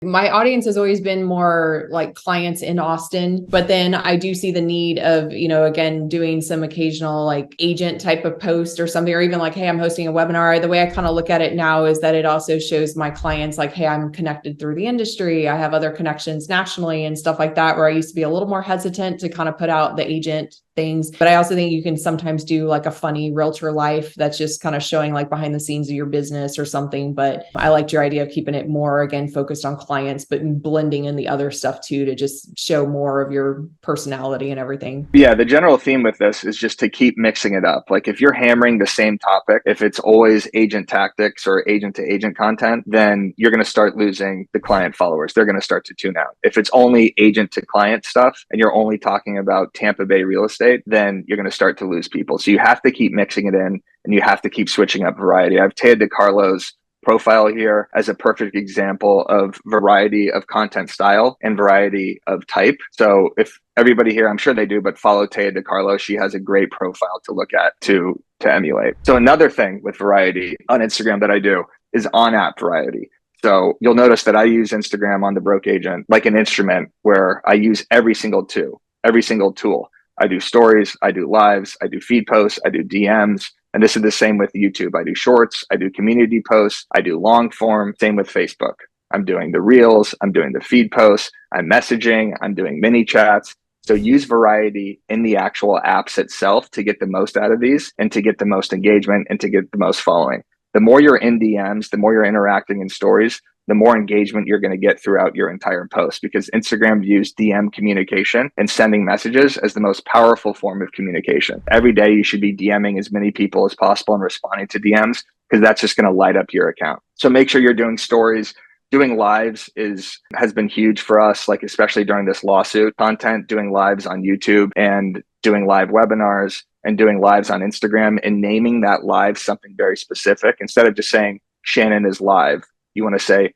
My audience has always been more like clients in Austin, but then I do see the need of, again, doing some occasional like agent type of post or something, or even like, hey, I'm hosting a webinar. The way I kind of look at it now is that it also shows my clients like, hey, I'm connected through the industry. I have other connections nationally and stuff like that, where I used to be a little more hesitant to kind of put out the agent things. But I also think you can sometimes do like a funny realtor life that's just kind of showing like behind the scenes of your business or something. But I liked your idea of keeping it more, again, focused on clients, but blending in the other stuff too, to just show more of your personality and everything. Yeah, the general theme with this is just to keep mixing it up. Like if you're hammering the same topic, if it's always agent tactics or agent to agent content, then you're going to start losing the client followers. They're going to start to tune out. If it's only agent to client stuff and you're only talking about Tampa Bay real estate, then you're going to start to lose people. So you have to keep mixing it in and you have to keep switching up variety. I have Ted DeCarlo's profile here as a perfect example of variety of content style and variety of type. So if everybody here, I'm sure they do, but follow Taya DeCarlo. She has a great profile to look at to emulate. So another thing with variety on Instagram that I do is on-app variety. So you'll notice that I use Instagram on the Broke Agent like an instrument where I use every single tool. I do stories, I do lives, I do feed posts, I do DMs. And this is the same with YouTube. I do shorts, I do community posts, I do long form, same with Facebook. I'm doing the reels, I'm doing the feed posts, I'm messaging, I'm doing mini chats. So use variety in the actual apps itself to get the most out of these and to get the most engagement and to get the most following. The more you're in DMs, the more you're interacting in stories, the more engagement you're going to get throughout your entire post, because Instagram views DM communication and sending messages as the most powerful form of communication. Every day you should be DMing as many people as possible and responding to DMs, because that's just going to light up your account. So make sure you're doing stories. Doing lives has been huge for us, like especially during this lawsuit content, doing lives on YouTube and doing live webinars and doing lives on Instagram and naming that live something very specific. Instead of just saying Shannon is live, you want to say,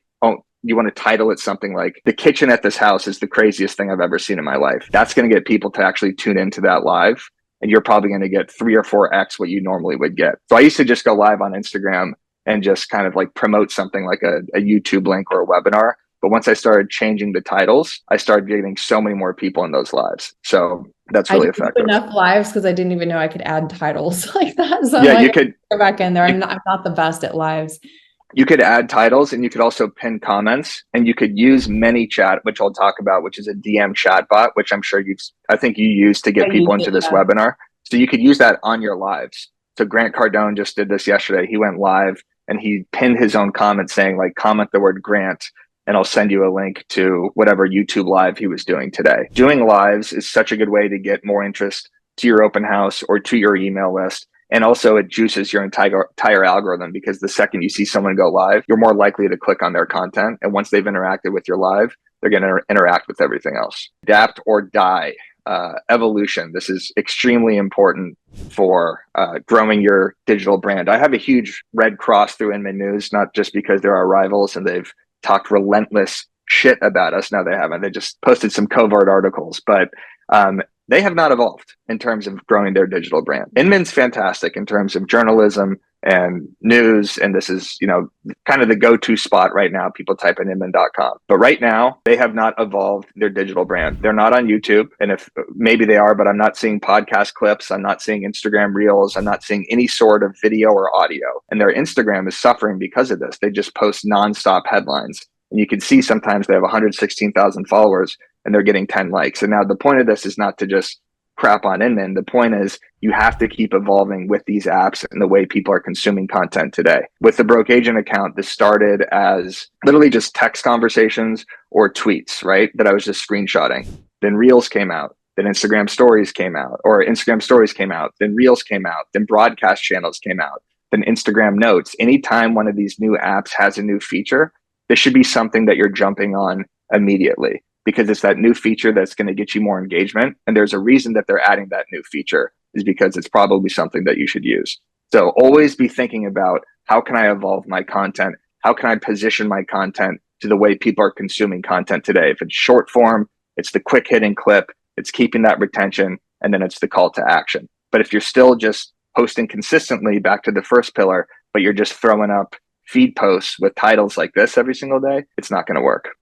you want to title it something like the kitchen at this house is the craziest thing I've ever seen in my life. That's going to get people to actually tune into that live. And you're probably going to get 3 or 4x what you normally would get. So I used to just go live on Instagram and just kind of like promote something like a YouTube link or a webinar. But once I started changing the titles, I started getting so many more people in those lives. So that's really effective. Enough lives because I didn't even know I could add titles like that. So yeah, like, you could go back in there. I'm not the best at lives. You could add titles and you could also pin comments, and you could use ManyChat, which I'll talk about, which is a DM chat bot, which I think you use to get people into this webinar. So you could use that on your lives. So Grant Cardone just did this yesterday. He went live and he pinned his own comment saying like, comment the word Grant and I'll send you a link to whatever YouTube live he was doing today. Doing lives is such a good way to get more interest to your open house or to your email list. And also it juices your entire algorithm, because the second you see someone go live, you're more likely to click on their content. And once they've interacted with your live, they're going to interact with everything else. Adapt or die. Evolution. This is extremely important for growing your digital brand. I have a huge red cross through Inman News, not just because they're our rivals and they've talked relentless shit about us. No, they haven't. They just posted some covert articles, but they have not evolved in terms of growing their digital brand. Inman's fantastic in terms of journalism and news. And this is, kind of the go-to spot right now. People type in inman.com. But right now, they have not evolved their digital brand. They're not on YouTube. And if maybe they are, but I'm not seeing podcast clips. I'm not seeing Instagram reels. I'm not seeing any sort of video or audio. And their Instagram is suffering because of this. They just post nonstop headlines. And you can see sometimes they have 116,000 followers and they're getting 10 likes. And now the point of this is not to just crap on Inman. The point is you have to keep evolving with these apps and the way people are consuming content today. With the Broke Agent account, this started as literally just text conversations or tweets, right? That I was just screenshotting. Then Reels came out. Then Instagram Stories came out, or Instagram Stories came out. Then Reels came out. Then broadcast channels came out. Then Instagram Notes. Anytime one of these new apps has a new feature, this should be something that you're jumping on immediately, because it's that new feature that's going to get you more engagement. And there's a reason that they're adding that new feature, is because it's probably something that you should use. So always be thinking about, how can I evolve my content? How can I position my content to the way people are consuming content today? If it's short form, it's the quick hitting clip, it's keeping that retention, and then it's the call to action. But if you're still just posting consistently, back to the first pillar, but you're just throwing up feed posts with titles like this every single day, it's not going to work.